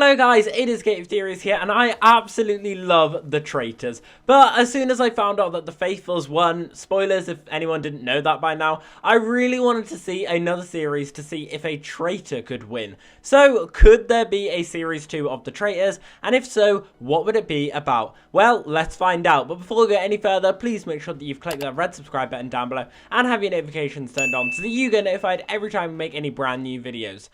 Hello guys, it is Game Theories here, and I absolutely love the Traitors. But as soon as I found out that the Faithfuls won, spoilers if anyone didn't know that by now, I really wanted to see another series to see if a traitor could win. So, could there be a series 2 of the Traitors? And if so, what would it be about? Well, let's find out. But before we go any further, please make sure that you've clicked that red subscribe button down below and have your notifications turned on so that you get notified every time we make any brand new videos.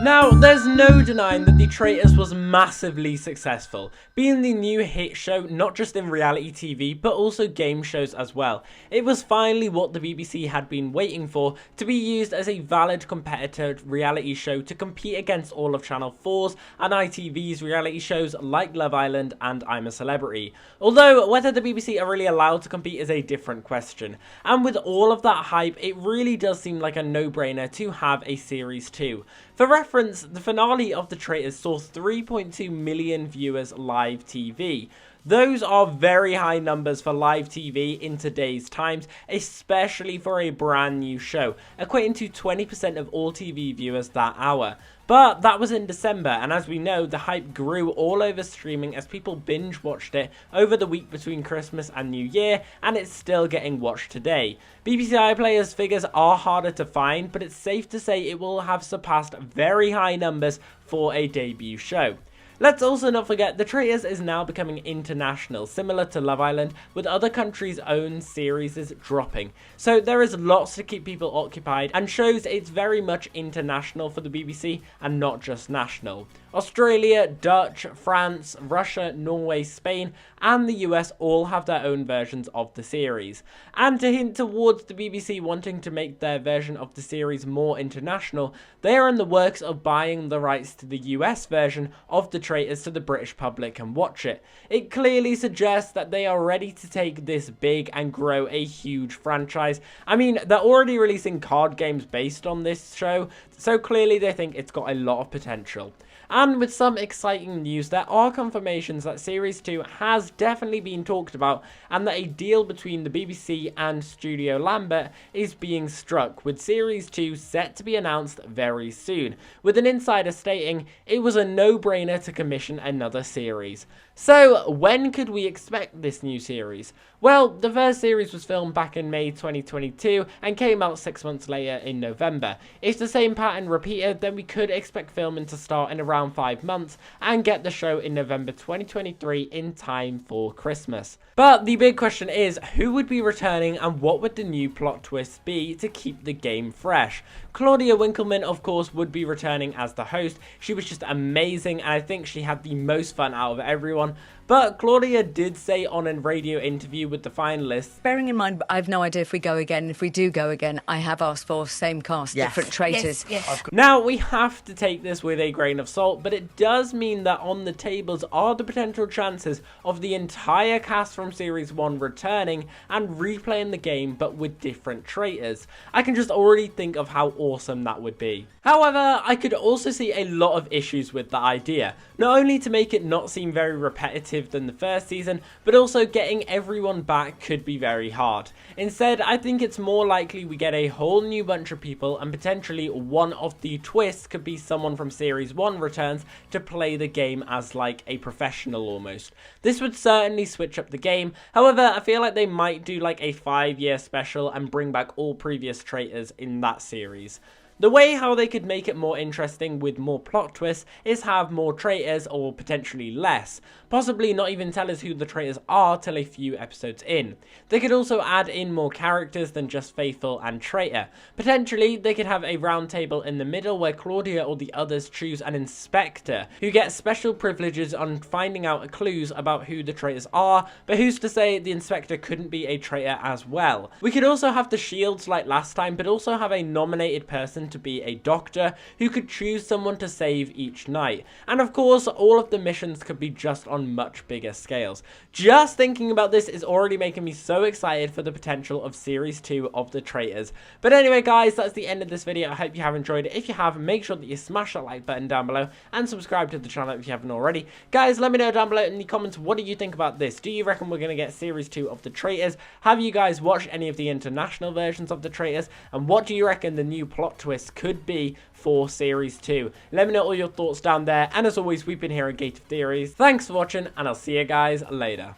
Now, there's no denying that The Traitors was massively successful, being the new hit show not just in reality TV but also game shows as well. It was finally what the BBC had been waiting for, to be used as a valid competitor reality show to compete against all of Channel 4's and ITV's reality shows like Love Island and I'm a Celebrity. Although, whether the BBC are really allowed to compete is a different question. And with all of that hype, it really does seem like a no-brainer to have a Series 2. For reference, the finale of The Traitors saw 3.2 million viewers live TV. Those are very high numbers for live TV in today's times, especially for a brand new show, equating to 20% of all TV viewers that hour. But that was in December, and as we know, the hype grew all over streaming as people binge watched it over the week between Christmas and New Year, and it's still getting watched today. BBC iPlayers figures are harder to find, but it's safe to say it will have surpassed very high numbers for a debut show. Let's also not forget, The Traitors is now becoming international, similar to Love Island, with other countries' own series dropping. So there is lots to keep people occupied, and shows it's very much international for the BBC and not just national. Australia, Dutch, France, Russia, Norway, Spain, and the US all have their own versions of the series. And to hint towards the BBC wanting to make their version of the series more international, they are in the works of buying the rights to the US version of The Traitors so the British public can watch it. It clearly suggests that they are ready to take this big and grow a huge franchise. I mean, they're already releasing card games based on this show, so clearly they think it's got a lot of potential. And with some exciting news, there are confirmations that Series 2 has definitely been talked about, and that a deal between the BBC and Studio Lambert is being struck, with Series 2 set to be announced very soon, with an insider stating it was a no-brainer to commission another series. So, when could we expect this new series? Well, the first series was filmed back in May 2022 and came out 6 months later in November. If the same pattern repeated, then we could expect filming to start in around 5 months and get the show in November 2023 in time for Christmas. But the big question is, who would be returning and what would the new plot twists be to keep the game fresh? Claudia Winkleman, of course, would be returning as the host. She was just amazing, and I think she had the most fun out of everyone. But Claudia did say on a radio interview with the finalists, bearing in mind, I have no idea if we go again. If we do go again, I have asked for same cast, different traitors. Yes. Now, we have to take this with a grain of salt, but it does mean that on the tables are the potential chances of the entire cast from Series 1 returning and replaying the game, but with different traitors. I can just already think of how awesome that would be. However, I could also see a lot of issues with the idea. Not only to make it not seem very repetitive than the first season, but also getting everyone back could be very hard. Instead, I think it's more likely we get a whole new bunch of people, and potentially one of the twists could be someone from Series 1 returns to play the game as like a professional almost. This would certainly switch up the game. However, I feel like they might do like a 5-year special and bring back all previous traitors in that series. The way how they could make it more interesting with more plot twists is have more traitors, or potentially less. Possibly not even tell us who the traitors are till a few episodes in. They could also add in more characters than just Faithful and Traitor. Potentially, they could have a round table in the middle where Claudia or the others choose an inspector, who gets special privileges on finding out clues about who the traitors are, but who's to say the inspector couldn't be a traitor as well. We could also have the shields like last time, but also have a nominated person to be a doctor who could choose someone to save each night. And of course, all of the missions could be just on much bigger scales. Just thinking about this is already making me so excited for the potential of Series 2 of The Traitors. But anyway guys, that's the end of this video. I hope you have enjoyed it. If you have, make sure that you smash that like button down below and subscribe to the channel if you haven't already. Guys, let me know down below in the comments, what do you think about this? Do you reckon we're going to get Series 2 of The Traitors? Have you guys watched any of the international versions of The Traitors? And what do you reckon the new plot twist twist could be for Series 2. Let me know all your thoughts down there, and as always, we've been here at Gate of Theories. Thanks for watching, and I'll see you guys later.